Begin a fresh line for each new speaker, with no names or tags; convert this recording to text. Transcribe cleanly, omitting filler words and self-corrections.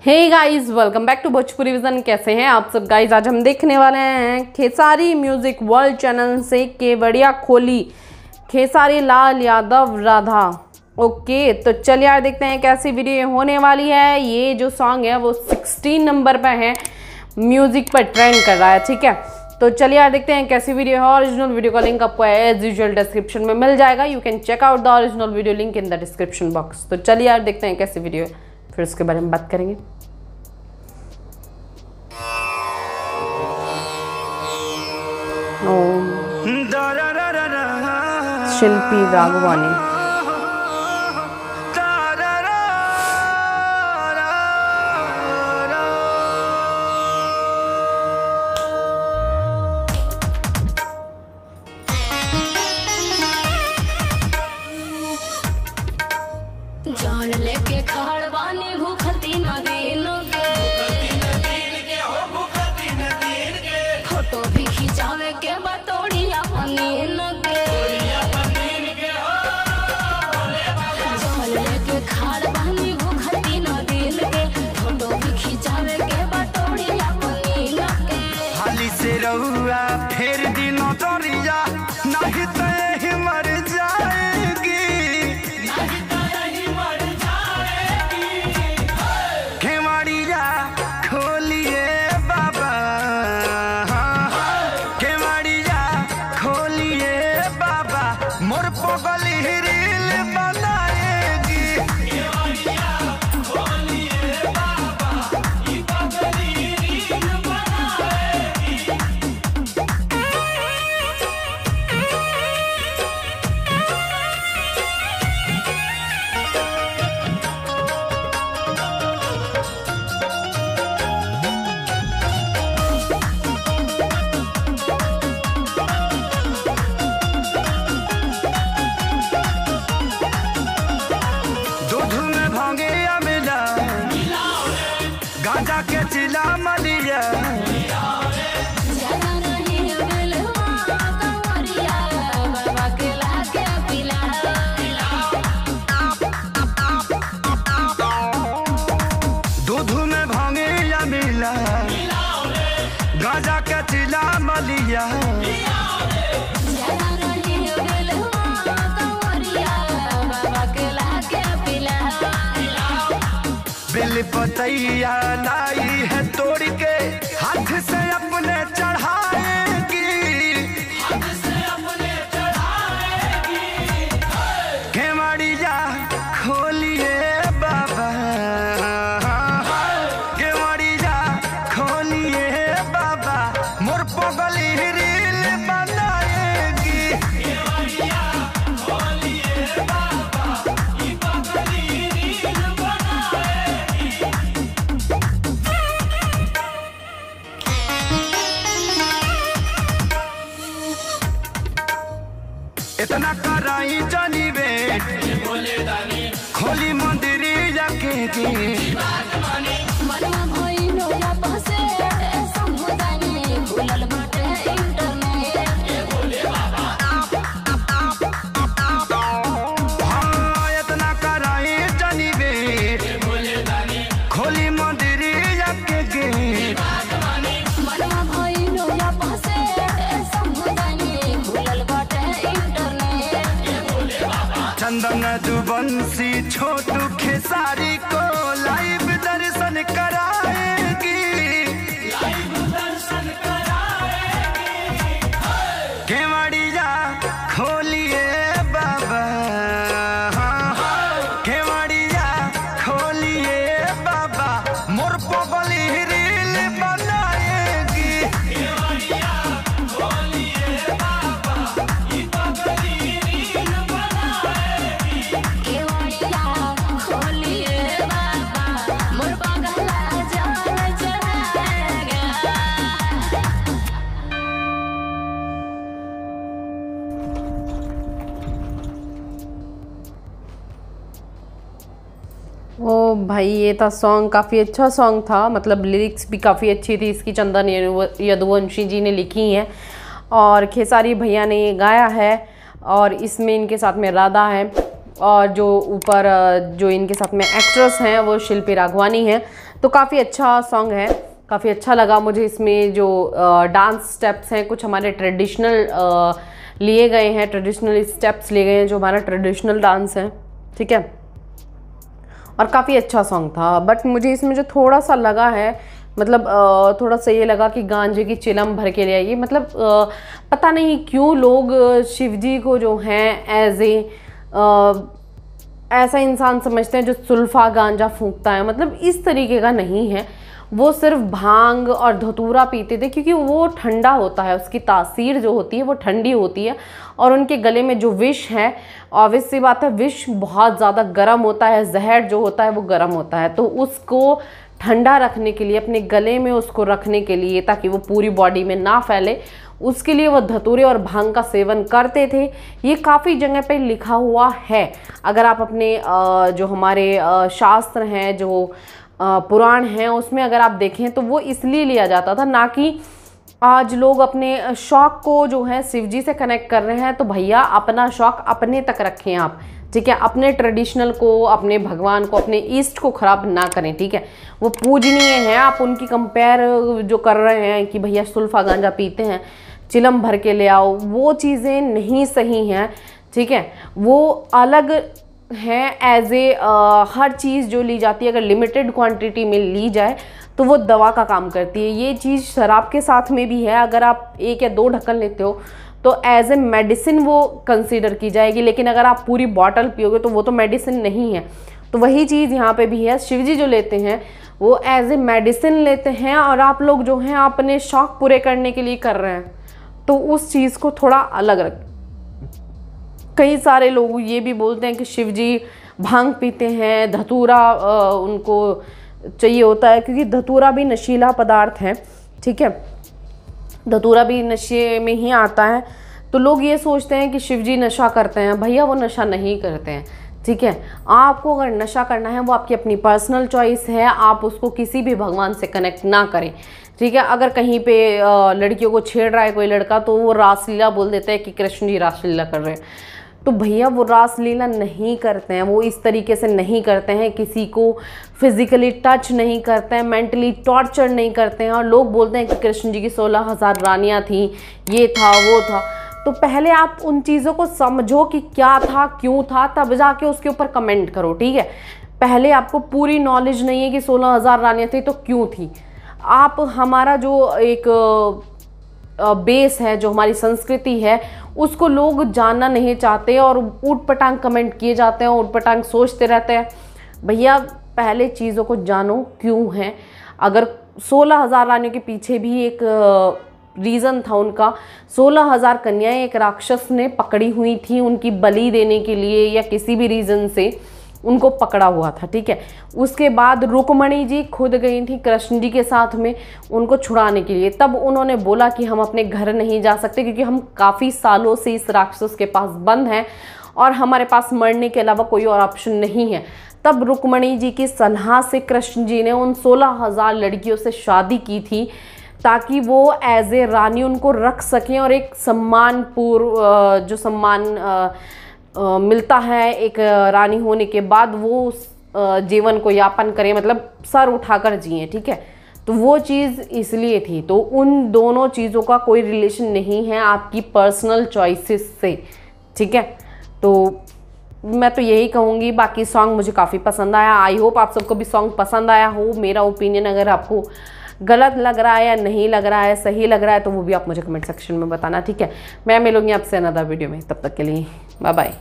Hey guys, welcome back to Bhojpuri vision. कैसे हैं आप सब गाइस? आज हम देखने वाले हैं खेसारी म्यूजिक वर्ल्ड चैनल से केवड़िया खोली, खेसारी लाल यादव राधा। ओके, तो चलिए यार देखते हैं कैसी वीडियो होने वाली है। ये जो सॉन्ग है वो 16 नंबर पर है, म्यूजिक पर ट्रेंड कर रहा है। ठीक है, तो चलिए यार देखते हैं कैसी वीडियो है। ओरिजिनल वीडियो का लिंक आपको एज यूजुअल डिस्क्रिप्शन में मिल जाएगा। You can check out the original video link in the description box. तो चलिए यार देखते हैं कैसी वीडियो है, फिर उसके बारे में बात करेंगे। शिल्पी राघवानी।
जान लेके खाड़वानी भूखती नदीन के फोटो भी खिंचावे के बतौड़िया पनीन के जान लेके खाड़वानी भूखती नदीन के फोटो भी खिंचावे के बतौड़िया पनीन के
हाली से रहुआ फेर दिन तोरिया नहीं तो यही मर जाएगी, केवड़िया खोलिए बाबा, केवड़िया खोलिए बाबा, मोर पगली रील बनाएगी। गांजा के चिला मलिया दूध में भांगे या मिला, गांजा के चिला मलिया बेल पतैया लाई है तोड़ के हाथ से अपने चढ़ाएगी, केवड़िया खोलिए बाबा, केवड़िया खोलिए बाबा, मोर पगली रील बनाएगी। इतना कराई जानी बेट खोली मंदिर जाके
मनवा भइनो या बसे समुदानी भूलल बाटे इंटरनेट।
हाँ, इतना कराई जानी बेट खोली मंदिर जाके
मनवा भइनो या बसे समुदानी भूलल बाटे इंटरनेट।
चंदन दुबंसी छोटू खेसारी को लाइव दर्शन कराएगी, केवड़िया खोलिए बाबा, केवड़िया खोलिए बाबा, मोर पगली रील बनाएगी।
केवड़िया खोलिए बाबा, मोर पगला जान चढ़ाएगा।
ओ भाई, ये था सॉन्ग, काफ़ी अच्छा सॉन्ग था। मतलब लिरिक्स भी काफ़ी अच्छी थी इसकी, चंदन यदुवंशी जी ने लिखी हैं और खेसारी भैया ने ये गाया है। और इसमें इनके साथ में राधा है। और जो ऊपर जो इनके साथ में एक्ट्रेस हैं वो शिल्पी राघवानी हैं। तो काफ़ी अच्छा सॉन्ग है, काफ़ी अच्छा लगा मुझे। इसमें जो डांस स्टेप्स हैं कुछ हमारे ट्रेडिशनल लिए गए हैं, ट्रेडिशनल स्टेप्स लिए गए हैं जो हमारा ट्रेडिशनल डांस है, ठीक है। और काफ़ी अच्छा सॉन्ग था। बट मुझे इसमें जो थोड़ा सा लगा है, मतलब थोड़ा सा ये लगा कि गांजे की चिलम भर के ले आइए। मतलब पता नहीं क्यों लोग शिव जी को जो हैं एज ए ऐसा इंसान समझते हैं जो सुल्फा गांजा फूंकता है। मतलब इस तरीके का नहीं है, वो सिर्फ भांग और धतूरा पीते थे क्योंकि वो ठंडा होता है, उसकी तासीर जो होती है वो ठंडी होती है। और उनके गले में जो विष है, ऑब्वियस सी बात है, विष बहुत ज़्यादा गर्म होता है, जहर जो होता है वो गर्म होता है। तो उसको ठंडा रखने के लिए, अपने गले में उसको रखने के लिए, ताकि वो पूरी बॉडी में ना फैले, उसके लिए वो धतूरे और भांग का सेवन करते थे। ये काफ़ी जगह पे लिखा हुआ है। अगर आप अपने जो हमारे शास्त्र हैं, जो पुराण हैं, उसमें अगर आप देखें तो वो इसलिए लिया जाता था, ना कि आज लोग अपने शौक़ को जो है शिव जी से कनेक्ट कर रहे हैं। तो भैया अपना शौक़ अपने तक रखें आप, ठीक है। अपने ट्रेडिशनल को, अपने भगवान को, अपने ईस्ट को ख़राब ना करें, ठीक है। वो पूजनीय है, आप उनकी कंपेयर जो कर रहे हैं कि भैया सुल्फा गांजा पीते हैं, चिलम भर के ले आओ, वो चीज़ें नहीं सही हैं, ठीक है। वो अलग हैं एज ए हर चीज़ जो ली जाती है अगर लिमिटेड क्वांटिटी में ली जाए तो वो दवा का काम करती है। ये चीज़ शराब के साथ में भी है। अगर आप 1 या 2 ढक्कन लेते हो तो एज ए मेडिसिन वो कंसीडर की जाएगी, लेकिन अगर आप पूरी बॉटल पियोगे तो वो तो मेडिसिन नहीं है। तो वही चीज़ यहाँ पे भी है। शिवजी जो लेते हैं वो एज ए मेडिसिन लेते हैं, और आप लोग जो हैं अपने शौक़ पूरे करने के लिए कर रहे हैं, तो उस चीज़ को थोड़ा अलग रख। कई सारे लोग ये भी बोलते हैं कि शिवजी भांग पीते हैं, धतूरा उनको चाहिए होता है, क्योंकि धतूरा भी नशीला पदार्थ है, ठीक है। धतूरा भी नशे में ही आता है। तो लोग ये सोचते हैं कि शिवजी नशा करते हैं। भैया वो नशा नहीं करते हैं, ठीक है। आपको अगर नशा करना है वो आपकी अपनी पर्सनल चॉइस है, आप उसको किसी भी भगवान से कनेक्ट ना करें, ठीक है। अगर कहीं पे लड़कियों को छेड़ रहा है कोई लड़का तो वो रासलीला बोल देता है कि कृष्ण जी रासलीला कर रहे हैं। तो भैया वो रासलीला नहीं करते हैं, वो इस तरीके से नहीं करते हैं, किसी को फिजिकली टच नहीं करते हैं, मेंटली टॉर्चर नहीं करते हैं। और लोग बोलते हैं कि कृष्ण जी की 16,000 रानियाँ थीं, ये था वो था। तो पहले आप उन चीज़ों को समझो कि क्या था, क्यों था, तब जाके उसके ऊपर कमेंट करो, ठीक है। पहले आपको पूरी नॉलेज नहीं है कि 16,000 रानियाँ थी तो क्यों थी। आप हमारा जो एक बेस है, जो हमारी संस्कृति है, उसको लोग जानना नहीं चाहते और ऊट पटांग कमेंट किए जाते हैं, ऊट पटांग सोचते रहते हैं। भैया पहले चीज़ों को जानो क्यों है। अगर 16,000 रानियों के पीछे भी एक रीज़न था उनका। 16,000 कन्याएं एक राक्षस ने पकड़ी हुई थी उनकी बलि देने के लिए, या किसी भी रीज़न से उनको पकड़ा हुआ था, ठीक है। उसके बाद रुक्मणी जी खुद गई थी कृष्ण जी के साथ में उनको छुड़ाने के लिए। तब उन्होंने बोला कि हम अपने घर नहीं जा सकते क्योंकि हम काफ़ी सालों से इस राक्षस के पास बंद हैं और हमारे पास मरने के अलावा कोई और ऑप्शन नहीं है। तब रुक्मणी जी की सलाह से कृष्ण जी ने उन 16,000 लड़कियों से शादी की थी ताकि वो एज ए रानी उनको रख सकें और एक सम्मानपूर्व जो सम्मान मिलता है एक रानी होने के बाद, वो जीवन को यापन करें, मतलब सर उठाकर जिए, ठीक है। तो वो चीज़ इसलिए थी। तो उन दोनों चीज़ों का कोई रिलेशन नहीं है आपकी पर्सनल चॉइसेस से, ठीक है। तो मैं तो यही कहूँगी। बाकी सॉन्ग मुझे काफ़ी पसंद आया। आई होप आप सबको भी सॉन्ग पसंद आया हो। मेरा ओपिनियन अगर आपको गलत लग रहा है या नहीं लग रहा है, सही लग रहा है, तो वो भी आप मुझे कमेंट सेक्शन में बताना, ठीक है। मैं मिलूंगी आपसे अनदर वीडियो में। तब तक के लिए बाय बाय।